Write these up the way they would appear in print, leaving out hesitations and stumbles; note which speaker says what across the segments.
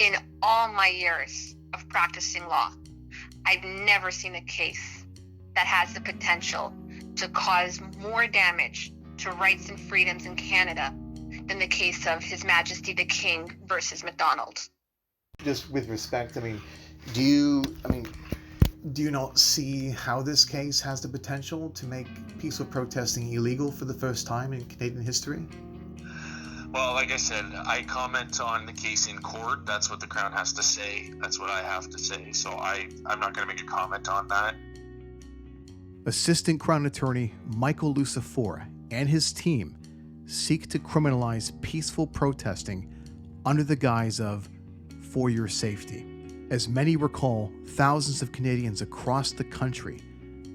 Speaker 1: In all my years of practicing law, I've never seen a case that has the potential to cause more damage to rights and freedoms in Canada than the case of His Majesty the King versus McDonald.
Speaker 2: Just with respect, do you not see how this case has the potential to make peaceful protesting illegal for the first time in Canadian history?
Speaker 3: Well, like I said, I comment on the case in court. That's what the Crown has to say. That's what I have to say. So I'm not going to make a comment on that.
Speaker 4: Assistant Crown Attorney Michael Lucifer and his team seek to criminalize peaceful protesting under the guise of "for your safety." As many recall, thousands of Canadians across the country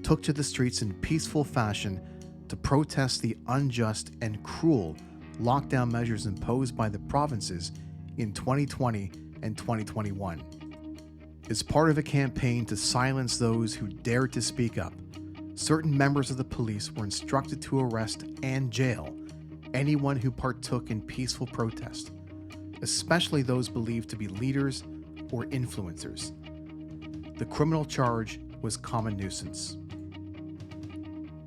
Speaker 4: took to the streets in peaceful fashion to protest the unjust and cruel lockdown measures imposed by the provinces in 2020 and 2021. As part of a campaign to silence those who dared to speak up, certain members of the police were instructed to arrest and jail anyone who partook in peaceful protest, especially those believed to be leaders or influencers. The criminal charge was common nuisance.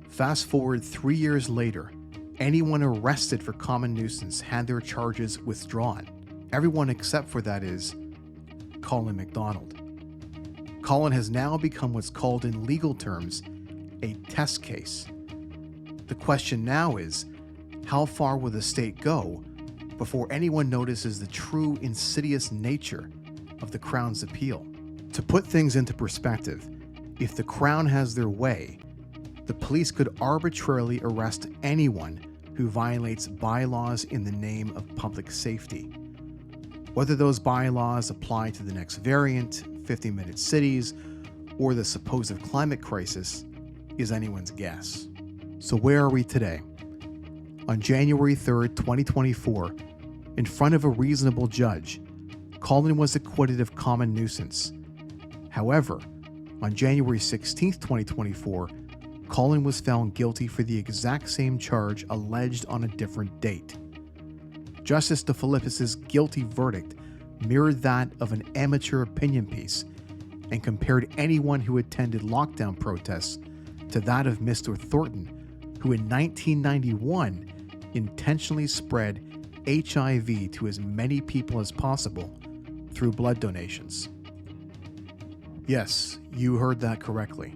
Speaker 4: Fast forward 3 years later, anyone arrested for common nuisance had their charges withdrawn. Everyone except for, that is, Cullen Macdonald. Cullen has now become what's called in legal terms a test case. The question now is, how far will the state go before anyone notices the true insidious nature of the Crown's appeal? To put things into perspective, if the Crown has their way, the police could arbitrarily arrest anyone who violates bylaws in the name of public safety. Whether those bylaws apply to the next variant, 50-minute cities, or the supposed climate crisis is anyone's guess. So where are we today? On January 3rd, 2024, in front of a reasonable judge, Cullen was acquitted of common nuisance. However, on January 16th, 2024, Cullen was found guilty for the exact same charge alleged on a different date. Justice DeFilippis' guilty verdict mirrored that of an amateur opinion piece and compared anyone who attended lockdown protests to that of Mr. Thornton, who in 1991 intentionally spread HIV to as many people as possible through blood donations. Yes, you heard that correctly.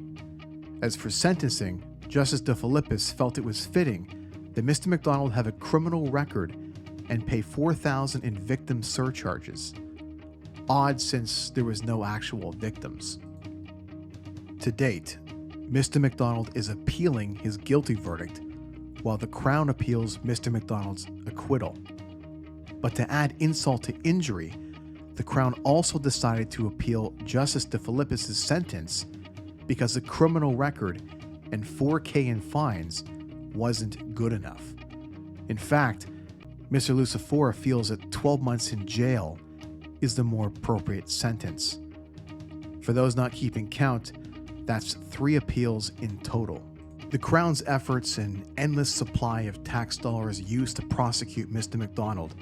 Speaker 4: As for sentencing, Justice DeFilippis felt it was fitting that Mr. McDonald have a criminal record and pay $4,000 in victim surcharges. Odd, since there was no actual victims. To date, Mr. McDonald is appealing his guilty verdict, while the Crown appeals Mr. McDonald's acquittal. But to add insult to injury, the Crown also decided to appeal Justice DeFilippis' sentence because the criminal record and $4,000 in fines wasn't good enough. In fact, Mr. Lucifer feels that 12 months in jail is the more appropriate sentence. For those not keeping count, that's 3 appeals in total. The Crown's efforts and endless supply of tax dollars used to prosecute Mr. McDonald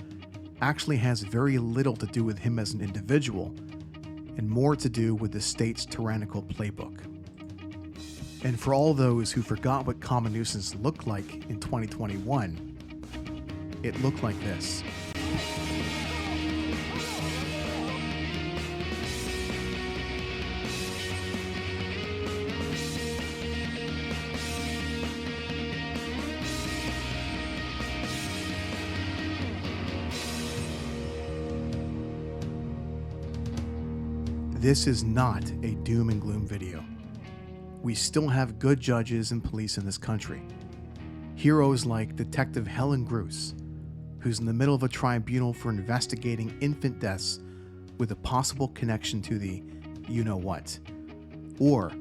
Speaker 4: actually has very little to do with him as an individual and more to do with the state's tyrannical playbook. And for all those who forgot what common nuisance looked like in 2021, it looked like this. This is not a doom and gloom video. We still have good judges and police in this country. Heroes like Detective Helen Gruce, who's in the middle of a tribunal for investigating infant deaths with a possible connection to the you-know-what. Or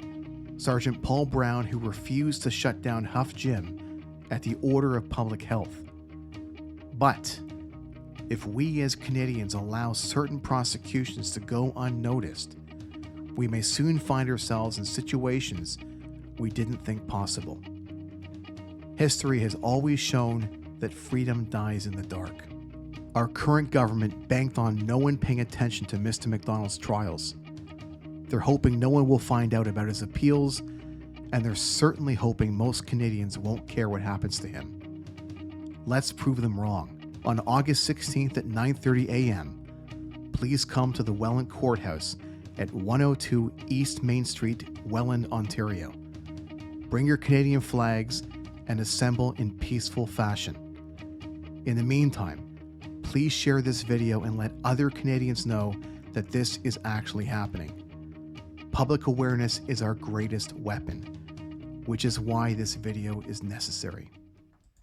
Speaker 4: Sergeant Paul Brown, who refused to shut down Huff Gym at the order of public health. But if we as Canadians allow certain prosecutions to go unnoticed, we may soon find ourselves in situations we didn't think possible. History has always shown that freedom dies in the dark. Our current government banked on no one paying attention to Mr. McDonald's trials. They're hoping no one will find out about his appeals, and they're certainly hoping most Canadians won't care what happens to him. Let's prove them wrong. On August 16th at 9:30 a.m., please come to the Welland Courthouse at 102 East Main Street, Welland, Ontario. Bring your Canadian flags and assemble in peaceful fashion. In the meantime, please share this video and let other Canadians know that this is actually happening. Public awareness is our greatest weapon, which is why this video is necessary.